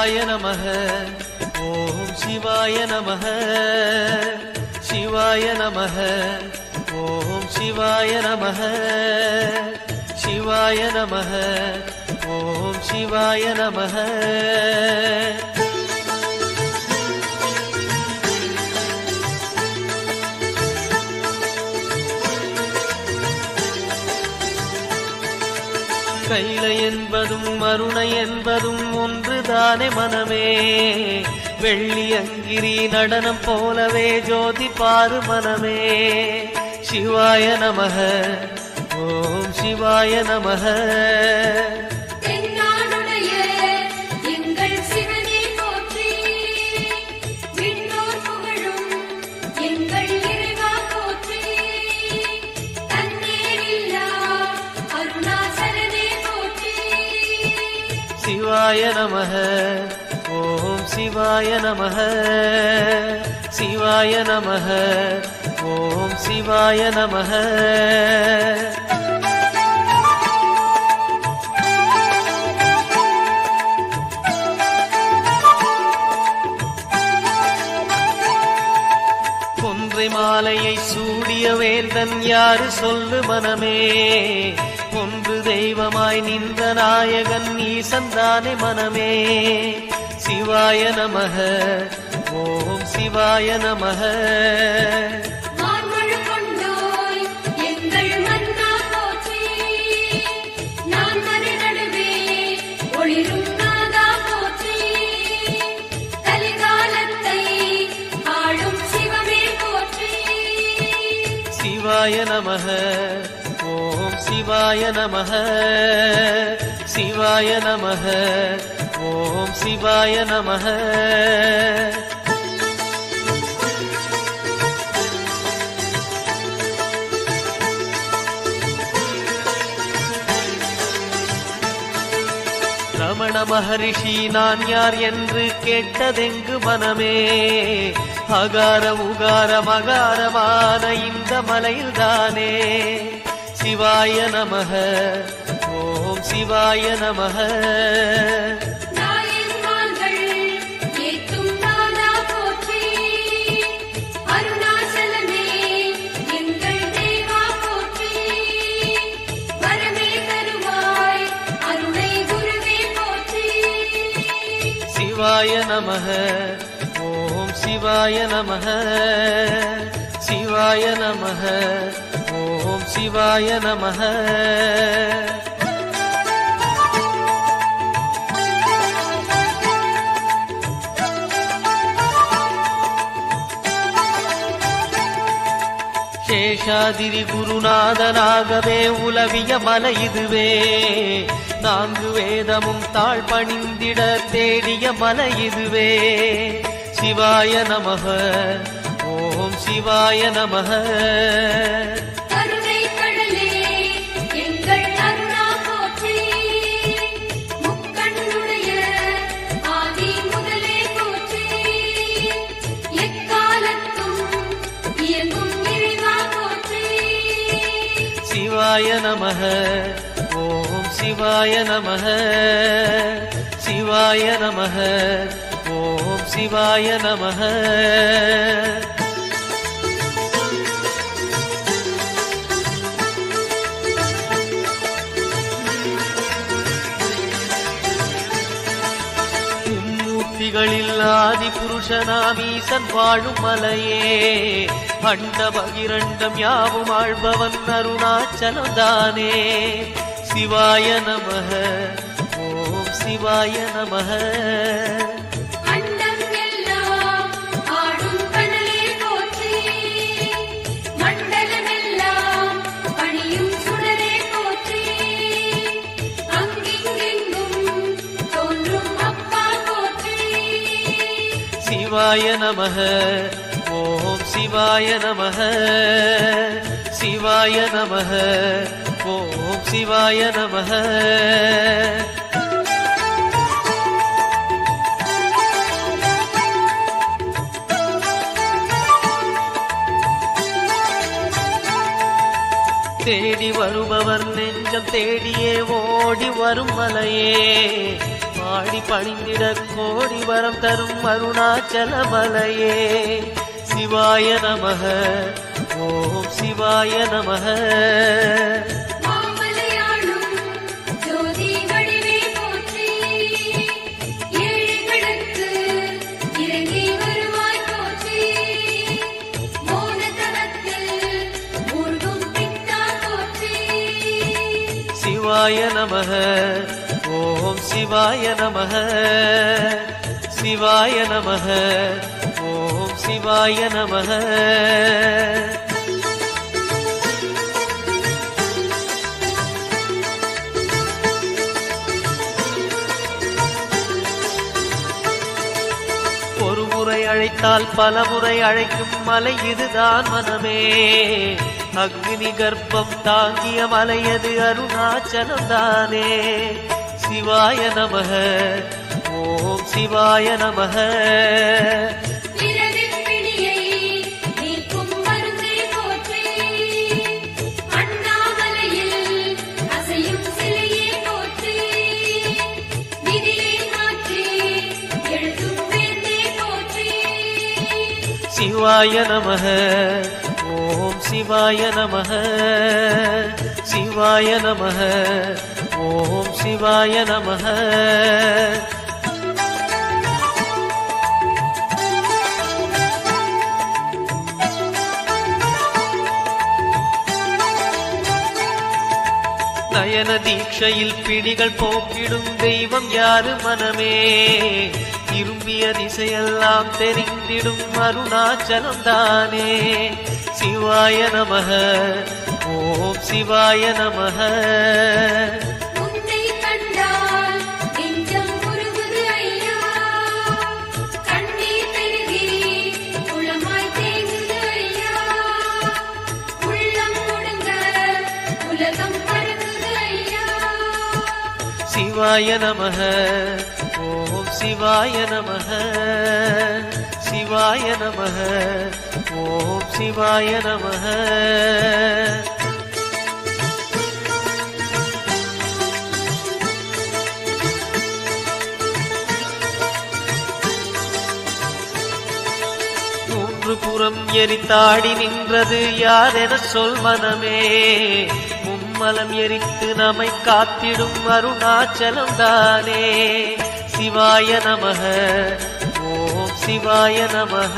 சிவாய நமः. ஓம் சிவாய நமः. சிவாய நமः. ஓம் சிவாய நமः. சிவாய நமः. ஓம் சிவாய நமः. கைலை என்பதும் மருணை என்பதும் ஒன்றுதானே மனமே. வெள்ளி அங்கிரி நடனம் போலவே ஜோதி பாரு மனமே. சிவாய நமः. ஓம் சிவாய நமः. சிவாய நமः. ஓம் சிவாய நமः. சிவாய நமः. ஓம் சிவாய நமः. கொன்றை மாலையை சூடிய வேந்தன் யாரு சொல்லு மனமே. ஒன்று தெய்வமாய் நின்ற நாயகன் ஈசந்தானே மனமே. சிவாய நமः. ஓம் சிவாய நமः. சிவாய நமः. ஓம் சிவாய நமः. சிவாய நமः. ஓம் சிவாய நமः. ரமண மகரிஷி நான் யார் என்று கேட்டதெங்கு மனமே. அகார உகார மகாரமான இந்த மலையில்தானே. சிவாய நமः. ஓம் சிவாய நமः. சிவாய நமः. ஓம் சிவாய நமः. சிவாய நமः. ஓம் சிவாய நமः. சேஷாதிரி குருநாதனாகவே உலவிய மலை இதுவே. 4 வேதமும் தாழ் பணிந்திட தேடிய மலை இதுவே. சிவாய நமः. ஓம் சிவாய நமः. சிவாய நமः. ஓம் சிவாய நமः. சிவாய நமः. ஓம் சிவாய நமः. மும்மூர்த்திகளில் ஆதி புருஷனாம் ஈசன் வாழும் மலையே. அண்ட பகிரண்டம் யாவும் ஆழ்பவன் அருணாச்சலந்தானே. சிவாய நமः. ஓம் சிவாய நமः. சிவாய நமः. ஓம் சிவாய நமः. சிவாய நமः. ஓம் சிவாய நமः. தேடி வருபவர் நெஞ்சம் தேடியே ஓடி வரும் மலையே. பாடி பணிந்திட கோடி வரம் தரும் அருணாச்சலமலையே சிவாய நமக ஓம் சிவாய நமக சிவாய நமக ஓம் சிவாய நமக சிவாய நமக ஓம் சிவாய நமக ஒரு முறை அழைத்தால் பல முறை அழைக்கும் மலை இதுதான் மனமே அக்னி கர்ப்பம் தாங்கிய மலையது அருணாச்சலம் தானே சிவாய நமக ஓம் சிவாய நமக சிவாய நமக ஓம் சிவாய நமக சிவாய நமக ஓம் சிவாய நமக நயன தீட்சையில் பிடிகள் போக்கிடும் தெய்வம் யாரு மனமே திரும்பிய திசையெல்லாம் தெரிந்திடும் அருணாச்சலம் தானே சிவாய நமக ஓம் சிவாய நமக சிவாய நமக ஓம் சிவாய நமக சிவாய நமக ஓம் சிவாய நமக மூன்று புறம் எரித்தாடி நின்றது யார் என சொல் மனமே மும்மலம் எரித்து நம்மை காத்திடும் அருணாச்சலம் தானே சிவாய நமக ஓம் சிவாய நமக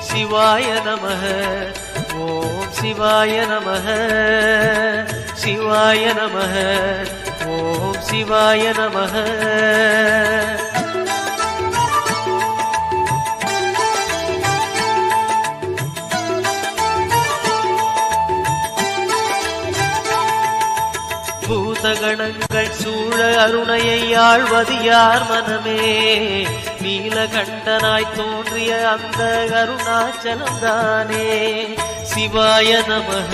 சிவாய நமக ஓம் சிவாய நமக சிவாய நமக ஓம் சிவாய நமக பூதகணங்கள் சூழ அருணையை ஆழ்வது யார் மனமே நீலகண்டனாய் தோன்றிய அந்த அருணாச்சலம் தானே சிவாய நமக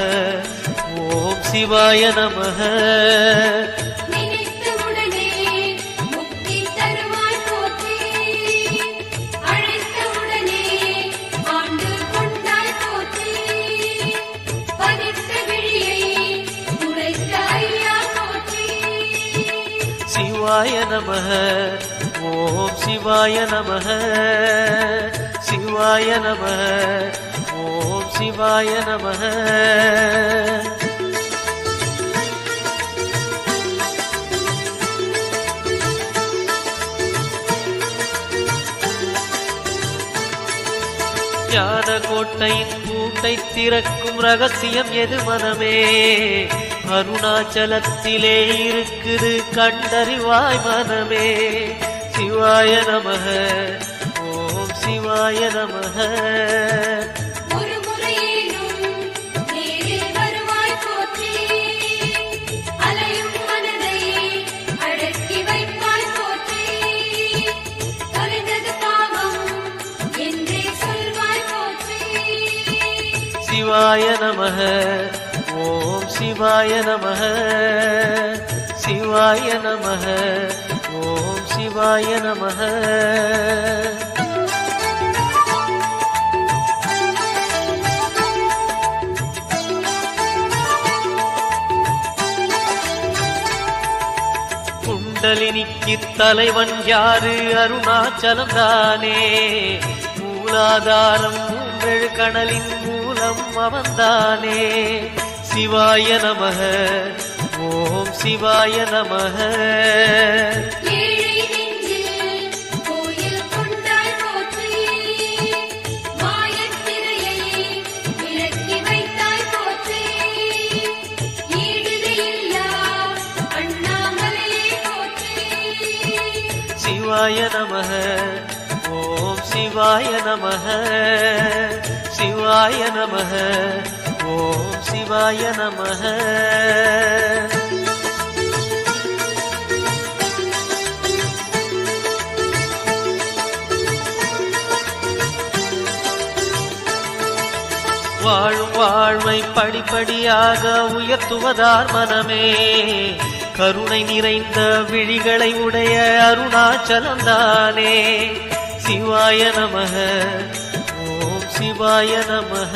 ஓம் சிவாய நமக சிவாய நமக ஓம் சிவாய நமக சிவாய நமக ஓம் சிவாய நமக ஞான கோட்டையின் பூட்டை திறக்கும் ரகசியம் எது மனமே அருணாச்சலத்திலே இருக்குது கண்டறிவாய் மனமே சிவாய நமக ஓம் சிவாய நமக சிவாய நமக ஓம் சிவாய நமக சிவாய நமः ஓம் சிவாய நமः. குண்டலினிக்கு தலைவன் யாரு? அருணாச்சலம் தானே. மூலாதாரம் மூன்றெழு கணலின் மூலம் அவன்தானே. சிவாய நமः ஓம் சிவாய நமः. சிவாய நமः ஓம் சிவாய நமः. சிவாய நமः ஓம் சிவாய நமः. வாழும் வாழ்வை படிப்படியாக உயர்த்துவதார் மனமே. கருணை நிறைந்த விழிகளை உடைய அருணாச்சலம் தானே. சிவாய நமः ஓம் சிவாய நமः.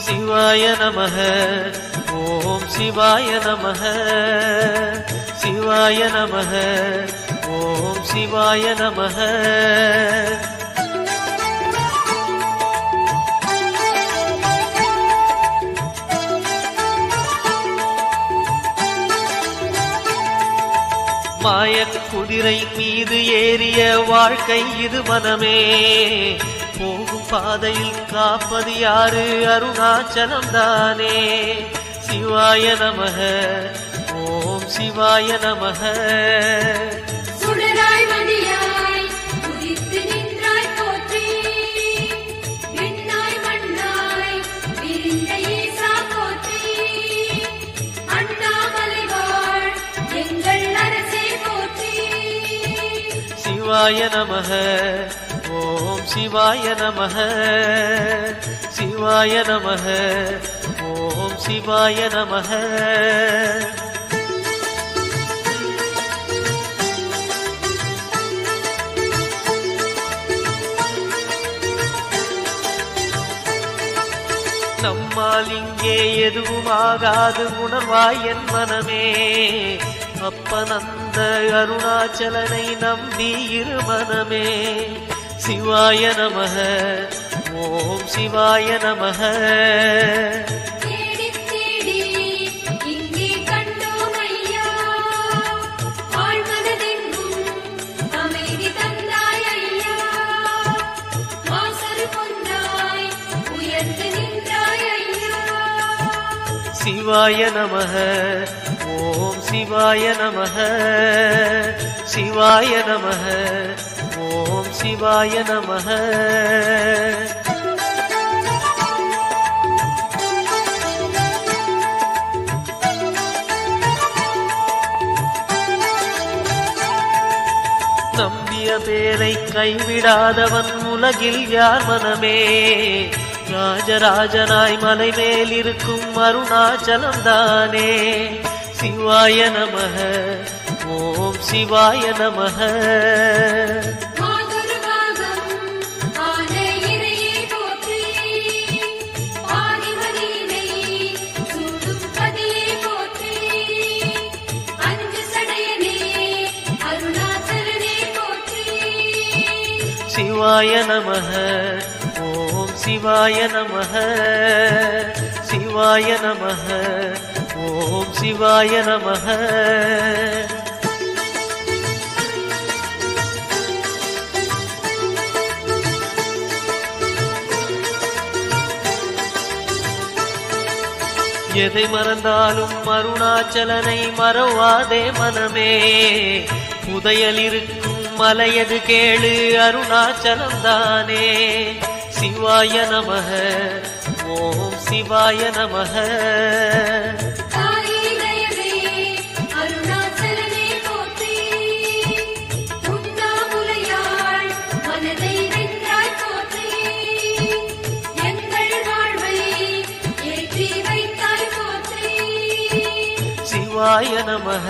சிவாய நமः ஓம் சிவாய நமः. சிவாய நமः ஓம் சிவாய நமः. மாயக் குதிரை மீது ஏறிய வாழ்க்கை இது மனமே. போகும் பாதையில் காப்பது யாரு? அருணாச்சலம் தானே. சிவாய நமः ஓம் சிவாய நமः. சுடராய் மணியாய் உதித்து நின்றாய் போற்றி. விண்ணாய் மண்ணாய் விரிந்த ஈசா போற்றி. அண்ணாமலை வாழ் எங்கள் அரசே போற்றி. சிவாய நமः ஓம் சிவாய நமः. சிவாய நமः ஓம் சிவாய நமः. நம்மால் இங்கே எதுவும் ஆகாது உணர்வாய் என் மனமே. அப்பனந்த அருணாச்சலனை நம்பி இரு மனமே. சிவாய நமः ஓம் சிவாய நமः. தேடி தேடி இங்கே கண்டோம் ஐயா. ஆழ்மனதெங்கும் அமைதி தந்தாய் ஐயா. வாசல் பொன்னாய் உயர்ந்து நின்றாய் ஐயா. சிவாய நமः ஓம் சிவாய நமः. சிவாய நமः ஓம் சிவாய நமः. நம்பிய பேரை கைவிடாதவன் உலகில் யார் மனமே. ராஜராஜனாய் மலை மேல் இருக்கும் அருணாச்சலம் தானே. சிவாய நமः ஓம் சிவாய நமः. சிவாய நமः ஓம் சிவாய நமः. சிவாய நமः ஓம் சிவாய நமः. எதை மறந்தாலும் அருணாச்சலனை மறவாதே மனமே. புதையல் இருக்கும் மலையது கேளு அருணாச்சலம் தானே. சிவாய நமः ஓம் சிவாய நமः. தாயே தயவே சிவாய நமः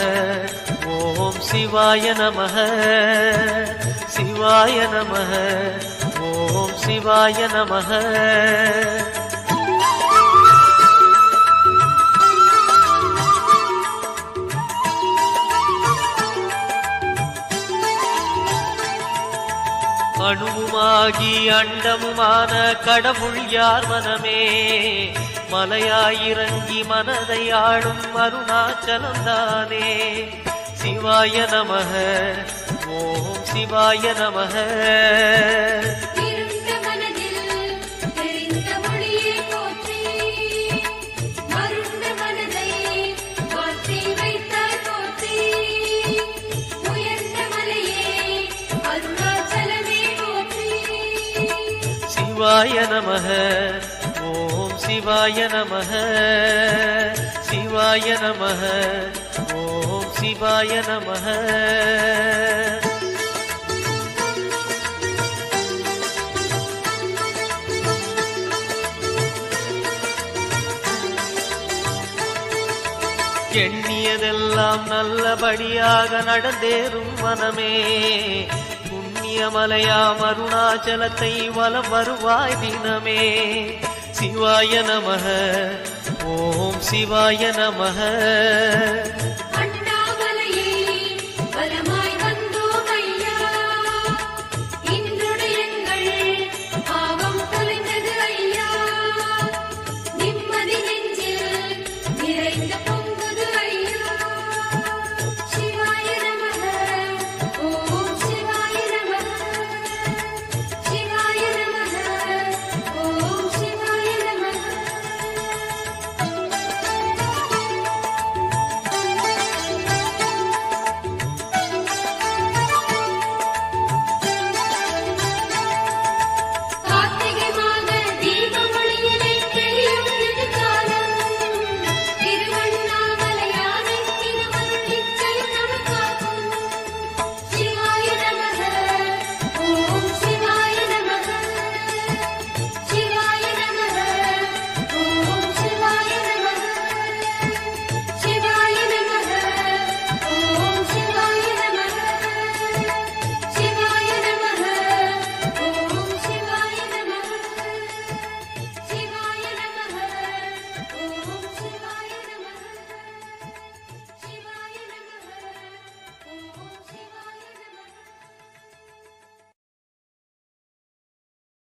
ஓம் சிவாய நமः சிவாய நமः ஓம் சிவாய நமः அணுவுமாகி அண்டமுமான கடவுள் யார் மனமே மலையாயிறங்கி மனதை ஆளும் அருணாச்சலந்தானே சிவாய நமः ஓம் சிவாய நமः இருந்த மனதில் தெரிந்த மொழியை போற்றி மருண்ட மனதை மாற்றி வைத்தாய் போற்றி உயர்ந்த மலையே அருணாச்சலமே போற்றி சிவாய நமः ஓம் சிவாய நமः சிவாய நமः ஓம் சிவாய நமः எண்ணியதெல்லாம் நல்லபடியாக நடந்தேறும் மனமே புண்ணியமலையாம் அருணாச்சலத்தை வலம் வருவாய் தினமே சிவாய நமः ஓம் சிவாய நமः அண்ணாமலையே பலமாய் வந்தோம் ஐயா இன்றுடைய எங்கள் பாவம் தொலைந்தது ஐயா நிம்மதி நெஞ்சில் நிறைந்த